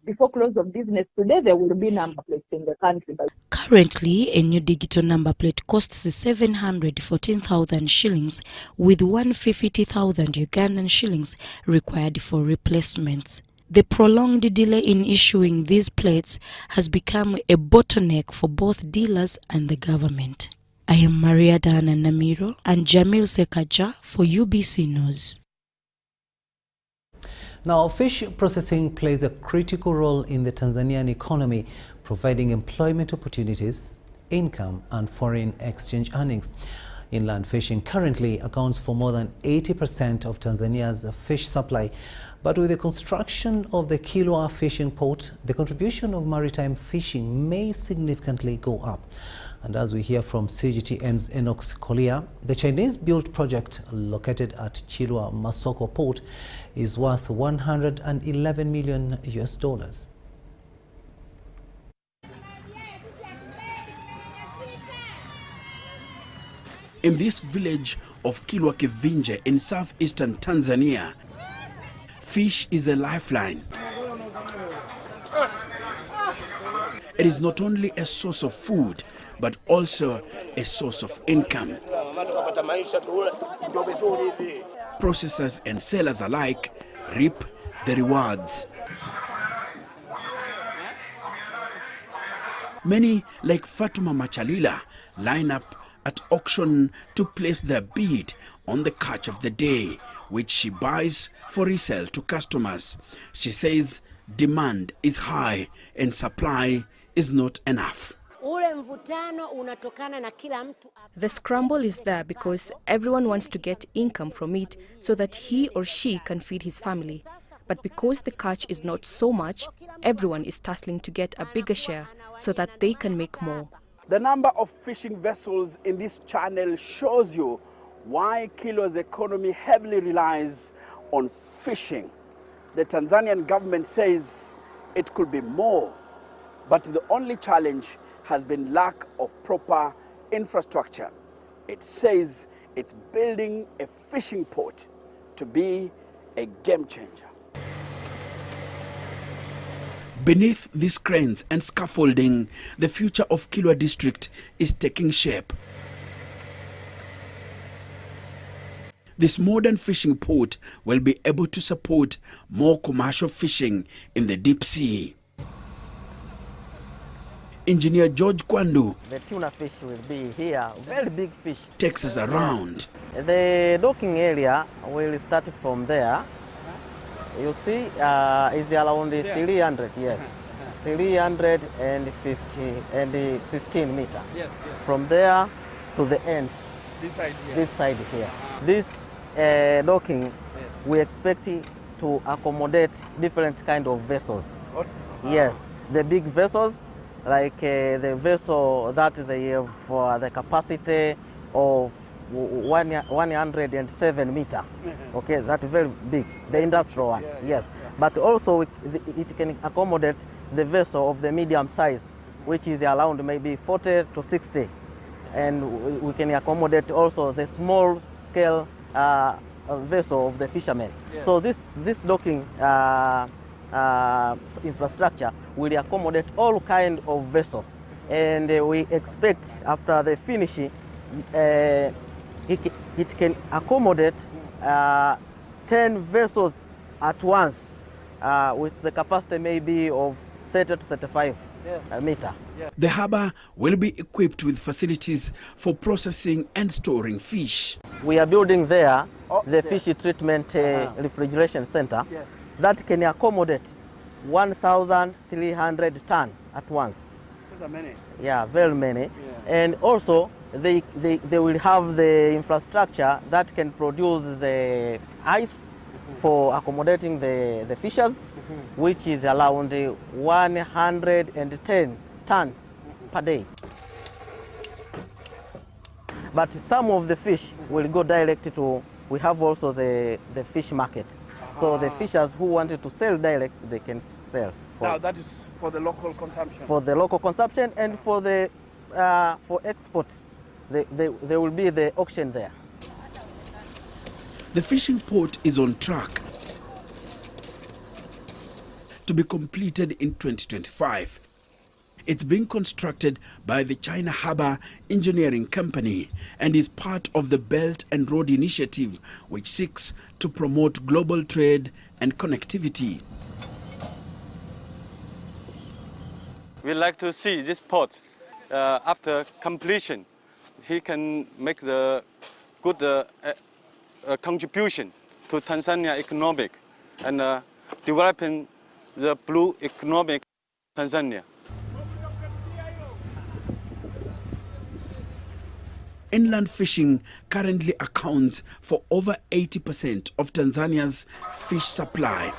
S3: before close of business today, there will be number plates in the country.
S15: Currently, a new digital number plate costs 714,000 shillings, with 150,000 Ugandan shillings required for replacements. The prolonged delay in issuing these plates has become a bottleneck for both dealers and the government. I am Maria Dana Namiro and Jamil Sekaja for UBC News.
S1: Now, fish processing plays a critical role in the Tanzanian economy, providing employment opportunities, income, and foreign exchange earnings. Inland fishing currently accounts for more than 80% of Tanzania's fish supply. But with the construction of the Kilwa fishing port, the contribution of maritime fishing may significantly go up. And as we hear from CGTN's Enox Kolia, the Chinese-built project located at Kilwa Masoko port is worth 111 million US dollars.
S6: In this village of Kilwa Kivinje in southeastern Tanzania, fish is a lifeline. It is not only a source of food, but also a source of income. Processors and sellers alike reap the rewards. Many, like Fatuma Machalila, line up at auction to place their bid on the catch of the day, which she buys for resale to customers. She says demand is high and supply is not enough.
S10: The scramble is there because everyone wants to get income from it so that he or she can feed his family. But because the catch is not so much, everyone is tussling to get a bigger share so that they can make more.
S6: The number of fishing vessels in this channel shows you why Kilwa's economy heavily relies on fishing. The Tanzanian government says it could be more, but the only challenge has been lack of proper infrastructure. It says it's building a fishing port to be a game changer. Beneath these cranes and scaffolding, the future of Kilwa district is taking shape. This modern fishing port will be able to support more commercial fishing in the deep sea. Engineer George Kwandu,
S18: the tuna fish will be here, very big fish,
S6: takes us around.
S18: The docking area will start from there. You see, is around 300, yes. 315 meters. Yes. From there to the end. This side here. This side here. This docking, yes, we expect to accommodate different kind of vessels. Yes, the big vessels, like the vessel that is for the capacity of 107 meters. Okay, that's very big, the industrial one, yes. But also it can accommodate the vessel of the medium size, which is around maybe 40 to 60. And we can accommodate also the small scale vessel of the fishermen. Yes. So this docking infrastructure will accommodate all kind of vessels. And we expect after the finishing, it can accommodate 10 vessels at once, with the capacity maybe of 30 to 35 meters.
S6: The harbour will be equipped with facilities for processing and storing fish.
S18: We are building there the fish treatment refrigeration center that can accommodate 1,300 tons at once.
S6: These are many.
S18: Yeah, very many. And also, they will have the infrastructure that can produce the ice for accommodating the fishers, which is around 110 tons per day. But some of the fish will go direct to, we have also the fish market. So the fishers who wanted to sell direct, they can sell.
S6: Now that is for the local consumption?
S18: For the local consumption and for the for export. There will be the auction there.
S6: The fishing port is on track to be completed in 2025. It's being constructed by the China Harbour Engineering Company and is part of the Belt and Road Initiative, which seeks to promote global trade and connectivity.
S4: We like to see this port after completion. He can make the good contribution to Tanzania economic and developing the blue economic Tanzania.
S6: Inland fishing currently accounts for over 80% of Tanzania's fish supply.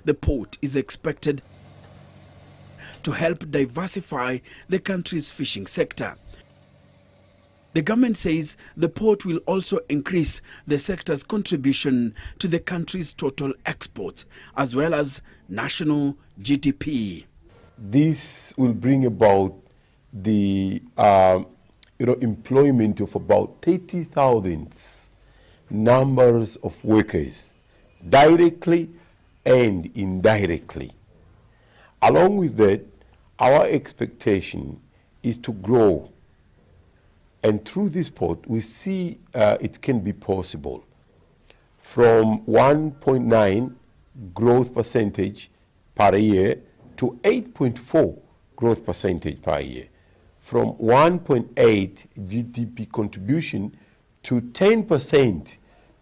S6: The port is expected to help diversify the country's fishing sector. The government says the port will also increase the sector's contribution to the country's total exports as well as national GDP.
S19: This will bring about the employment of about 30,000 numbers of workers, directly and indirectly. Along with that, our expectation is to grow, and through this port we see it can be possible from 1.9 growth percentage per year to 8.4 growth percentage per year, from 1.8 GDP contribution to 10%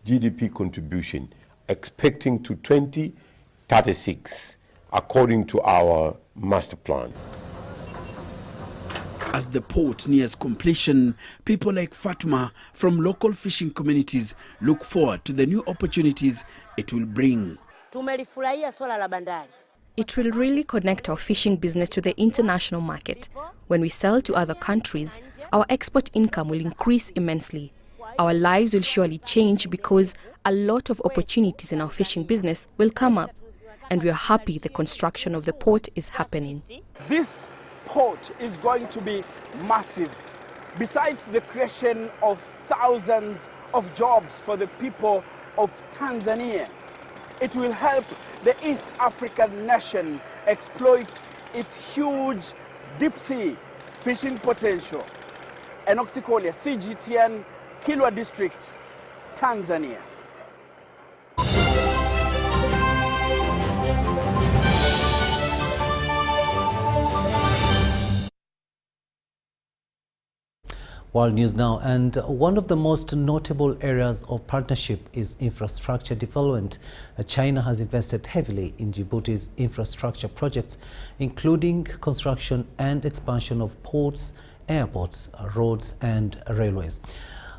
S19: GDP contribution, expecting to 2036, according to our master plan.
S6: As the port nears completion, people like Fatma from local fishing communities look forward to the new opportunities it will bring.
S10: It will really connect our fishing business to the international market. When we sell to other countries, our export income will increase immensely. Our lives will surely change because a lot of opportunities in our fishing business will come up. And we are happy the construction of the port is happening.
S6: This port is going to be massive. Besides the creation of thousands of jobs for the people of Tanzania, it will help the East African nation exploit its huge deep sea fishing potential. Enoxikolia, CGTN, Kilwa District, Tanzania.
S1: World News Now, and one of the most notable areas of partnership is infrastructure development. China has invested heavily in Djibouti's infrastructure projects, including construction and expansion of ports, airports, roads and railways.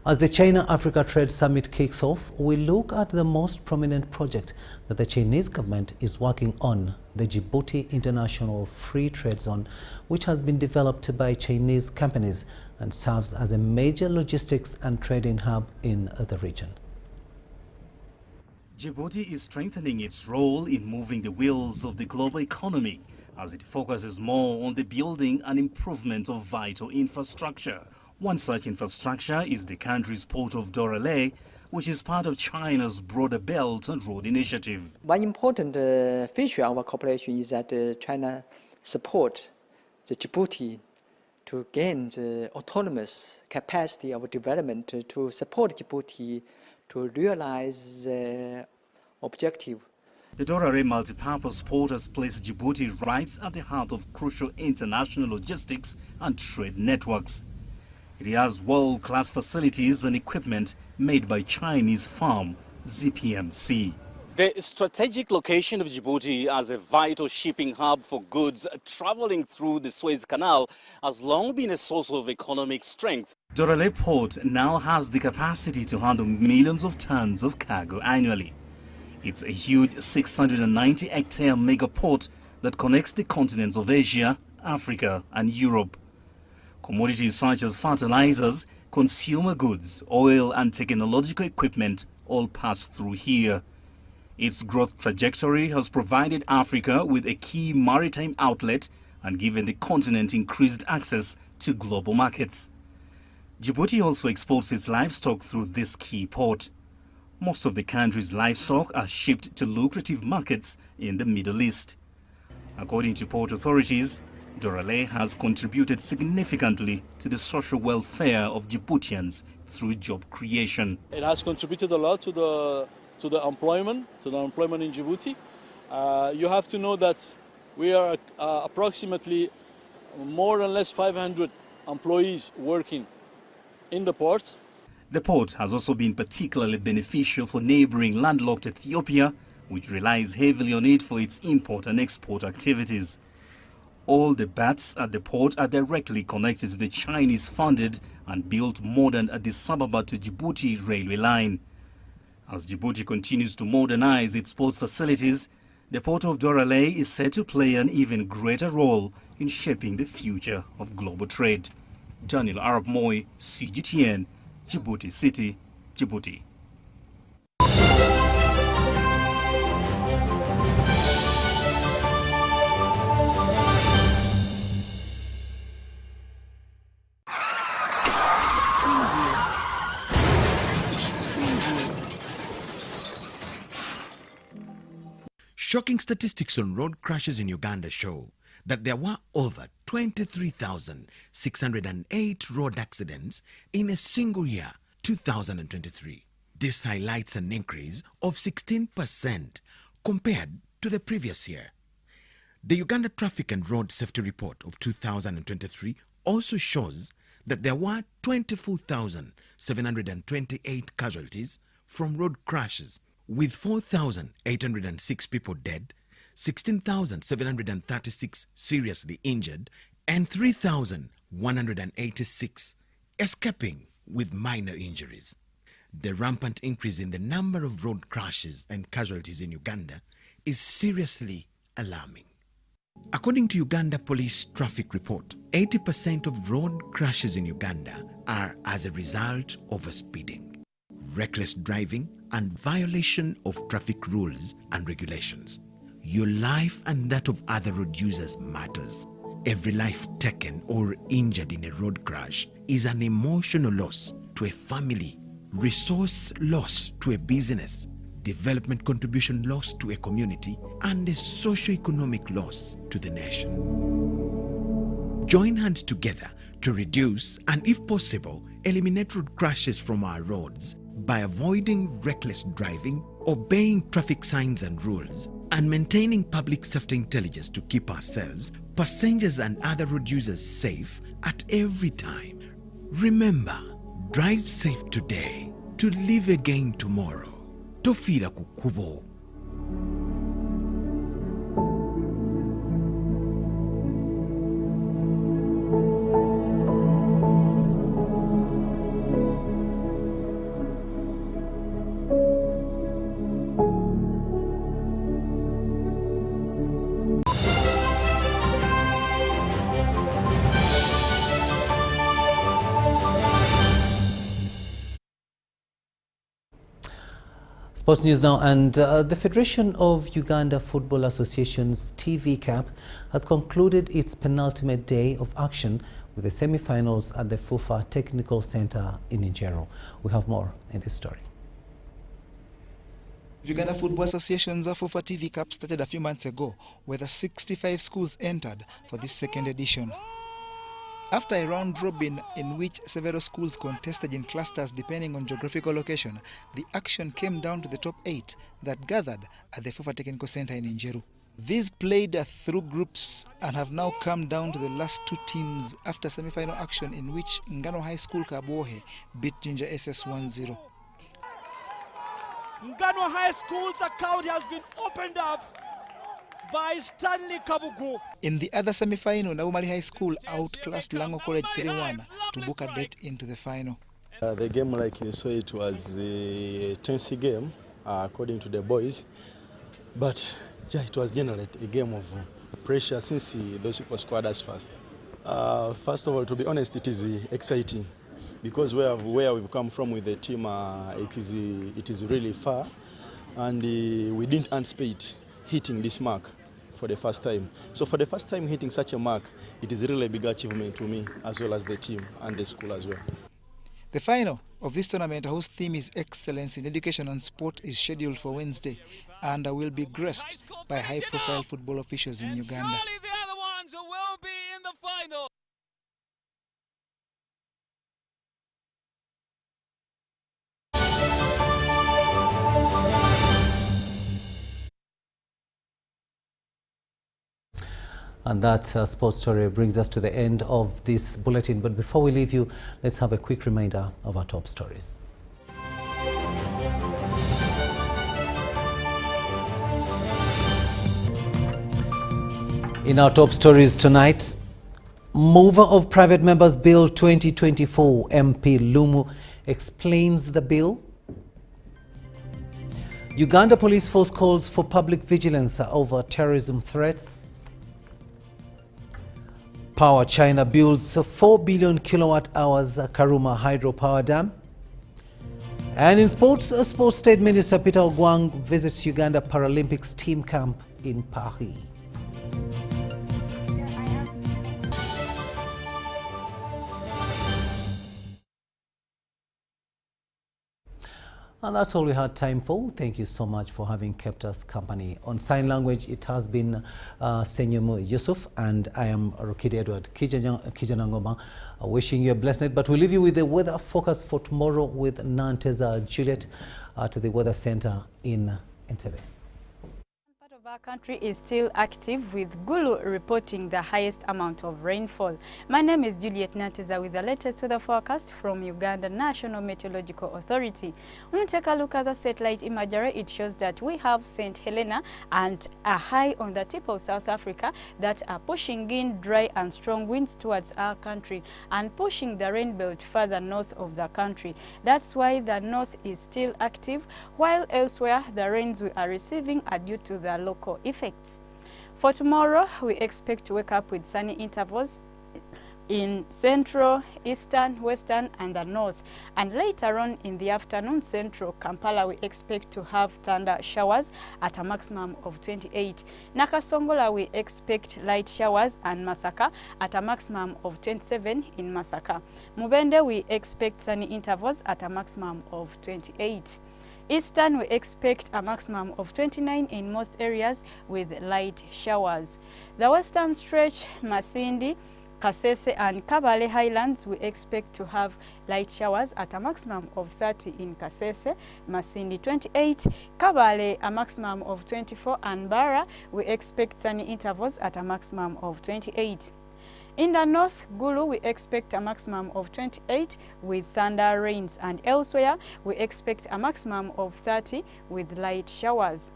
S1: As the China-Africa Trade Summit kicks off, we look at the most prominent project that the Chinese government is working on, the Djibouti International Free Trade Zone, which has been developed by Chinese companies and serves as a major logistics and trading hub in the region.
S20: Djibouti is strengthening its role in moving the wheels of the global economy as it focuses more on the building and improvement of vital infrastructure. One such infrastructure is the country's port of Doralé, which is part of China's broader Belt and Road Initiative.
S21: One important feature of our cooperation is that China support the Djibouti to gain the autonomous capacity of development to support Djibouti to realize the objective.
S20: The Doralé multipurpose port has placed Djibouti right at the heart of crucial international logistics and trade networks. It has world-class facilities and equipment made by Chinese firm ZPMC. The strategic location of Djibouti as a vital shipping hub for goods traveling through the Suez Canal has long been a source of economic strength. Dorale Port now has the capacity to handle millions of tons of cargo annually. It's a huge 690-hectare mega port that connects the continents of Asia, Africa and Europe. Commodities such as fertilizers, consumer goods, oil and technological equipment all pass through here. Its growth trajectory has provided Africa with a key maritime outlet and given the continent increased access to global markets. Djibouti also exports its livestock through this key port. Most of the country's livestock are shipped to lucrative markets in the Middle East. According to port authorities, Dorale has contributed significantly to the social welfare of Djiboutians through job creation.
S5: It has contributed a lot to the employment in Djibouti. You have to know that we are approximately more or less 500 employees working in the port.
S20: The port has also been particularly beneficial for neighboring landlocked Ethiopia, which relies heavily on it for its import and export activities. All the berths at the port are directly connected to the Chinese-funded and built modern Addis Ababa to Djibouti railway line. As Djibouti continues to modernize its port facilities, the port of Dorale is set to play an even greater role in shaping the future of global trade. Daniel Arab Moy, CGTN, Djibouti City, Djibouti.
S7: Shocking statistics on road crashes in Uganda show that there were over 23,608 road accidents in a single year, 2023. This highlights an increase of 16% compared to the previous year. The Uganda Traffic and Road Safety Report of 2023 also shows that there were 24,728 casualties from road crashes, with 4,806 people dead, 16,736 seriously injured, and 3,186 escaping with minor injuries. The rampant increase in the number of road crashes and casualties in Uganda is seriously alarming. According to Uganda Police Traffic Report, 80% of road crashes in Uganda are as a result of speeding, reckless driving, and violation of traffic rules and regulations. Your life and that of other road users matters. Every life taken or injured in a road crash is an emotional loss to a family, resource loss to a business, development contribution loss to a community, and a socio-economic loss to the nation. Join hands together to reduce and, if possible, eliminate road crashes from our roads by avoiding reckless driving, obeying traffic signs and rules, and maintaining public safety intelligence to keep ourselves, passengers and other road users safe at every time. Remember, drive safe today to live again tomorrow. Tofira kukubo.
S1: Sports news now, and the Federation of Uganda Football Association's TV Cup has concluded its penultimate day of action with the semi-finals at the FUFA Technical Center in Njero. We have more in this story.
S22: Uganda Football Association's FUFA TV Cup started a few months ago, where the 65 schools entered for this second edition. After a round robin in which several schools contested in clusters depending on geographical location, the action came down to the top 8 that gathered at the FUFA Technical Center in Njeru. These played through groups and have now come down to the last two teams after semi-final action in which Ngano High School Kabohe beat Jinja SS 1-0.
S2: Nganwa High School's account has been opened up by Stanley Kabugu.
S22: In the other semi-final, Naumali High School outclassed Lango College 3-1 to book a date into the final.
S8: The game, like you saw, it was a tense game according to the boys, but yeah, it was generally a game of pressure since those people scored us first. First of all, to be honest, it is exciting because where we've come from with the team, it is really far, and we didn't anticipate hitting this mark for the first time. So for the first time hitting such a mark, it is really a big achievement to me as well as the team and the school as well.
S22: The final of this tournament, whose theme is Excellence in Education and Sport, is scheduled for Wednesday and will be graced by high-profile football officials in Uganda.
S2: The other ones will be in the final.
S1: And that sports story brings us to the end of this bulletin. But before we leave you, let's have a quick reminder of our top stories. In our top stories tonight, mover of Private Members Bill 2024, MP Lumu, explains the bill. Uganda Police Force calls for public vigilance over terrorism threats. Power China builds 4 billion kilowatt hours Karuma hydropower dam. And in sports, Sports State Minister Peter Ogwang visits Uganda Paralympics team camp in Paris. And that's all we had time for. Thank you so much for having kept us company. On sign language, it has been Senyomo Yusuf, and I am Rukidi Kiijanangoma, wishing you a blessed night. But we'll leave you with the weather forecast for tomorrow with Nanteza Juliet at the Weather Center in Entebbe.
S11: Our country is still active, with Gulu reporting the highest amount of rainfall. My name is Juliet Nanteza with the latest weather forecast from Uganda National Meteorological Authority. When we take a look at the satellite imagery, it shows that we have St. Helena and a high on the tip of South Africa that are pushing in dry and strong winds towards our country and pushing the rain belt further north of the country. That's why the north is still active, while elsewhere the rains we are receiving are due to the local effects. For tomorrow, we expect to wake up with sunny intervals in central, eastern, western and the north, and later on in the afternoon, central Kampala we expect to have thunder showers at a maximum of 28. Nakasongola we expect light showers, and Masaka at a maximum of 27 in Masaka. Mubende we expect sunny intervals at a maximum of 28. Eastern we expect a maximum of 29 in most areas with light showers. The western stretch, Masindi, Kasese and Kabale Highlands we expect to have light showers at a maximum of 30 in Kasese, Masindi 28, Kabale a maximum of 24, and Bara we expect sunny intervals at a maximum of 28. In the north, Gulu, we expect a maximum of 28 with thunder rains, and elsewhere we expect a maximum of 30 with light showers.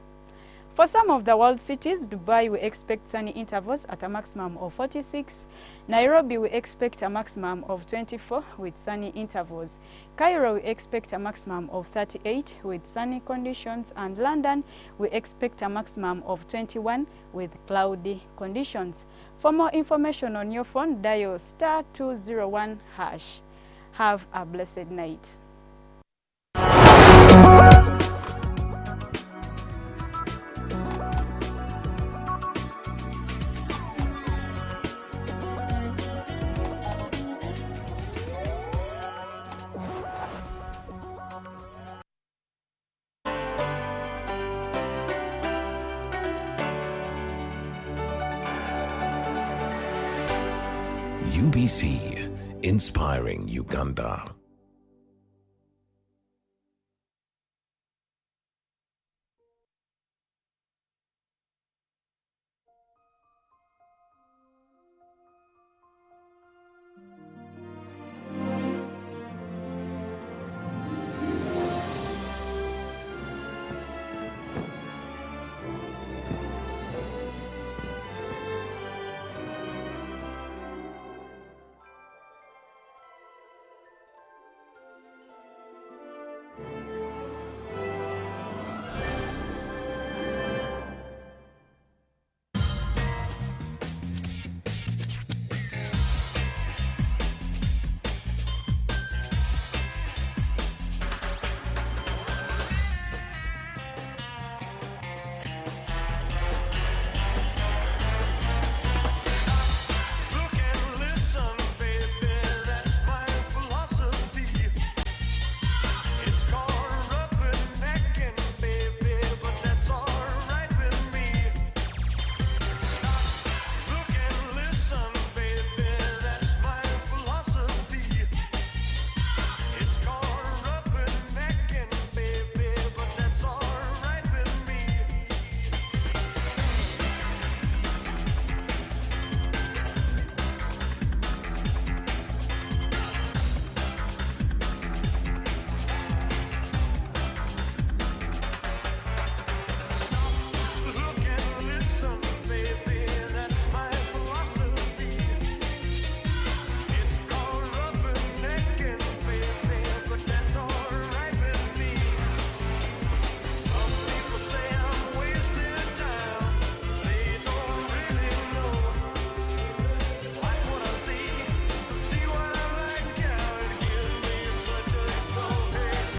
S11: For some of the world cities, Dubai we expect sunny intervals at a maximum of 46. Nairobi we expect a maximum of 24 with sunny intervals. Cairo we expect a maximum of 38 with sunny conditions, and London we expect a maximum of 21 with cloudy conditions. For more information on your phone, dial *201#. Have a blessed night.
S24: UBC, inspiring Uganda.